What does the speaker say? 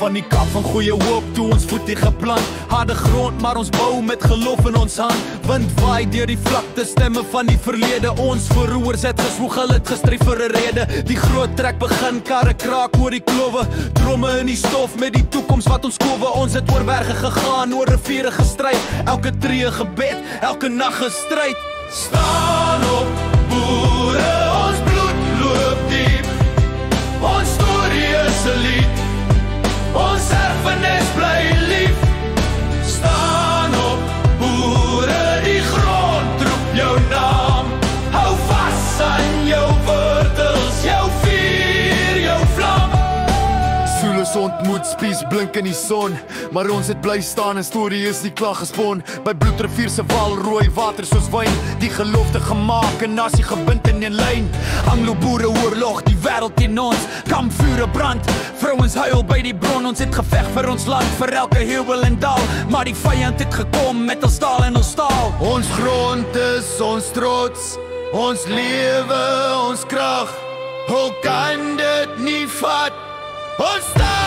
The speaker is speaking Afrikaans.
van die kap van goeie hoop toe ons voet die geplant. Harde grond, maar ons bou met geloof in ons hand. Wind waai deur die vlakte, stemme van die verlede. Ons verroers het geswoeg, hulle het gestryf vir 'n rede. Die groot trek begin, karre kraak oor die klowe. Dromme in die stof met die toekoms wat ons kowe. Ons het oor berge gegaan, oor riviere gestryd. Elke tree gebed, elke nag gestryd. Staan op, boere, ons bloed loop diep. Ons storie is 'n lied, ons erfenis bly lief. Staan op, boere, die grond roep jou naam. Hou vas aan jou wortels, jou vuur, jou vlam. Soeles ontmoet, spies blink in die son, maar ons het bly staan en storie is nie klaar gespon. By Bloedrivier se wal, rooi water soos wyn, die gelofte gemaak, 'n nasie gebind in 'n lyn. Anglo-boere oorlog, die wêreld teen ons, kampvure brand, vrouens huil by die bron. Ons het geveg vir ons land, vir elke heuwel en dal, maar die vyand het gekom met ons staal en ons staal. Ons grond is ons trots, ons lewe, ons krag. Hoe kan dit nie vat? Ons staan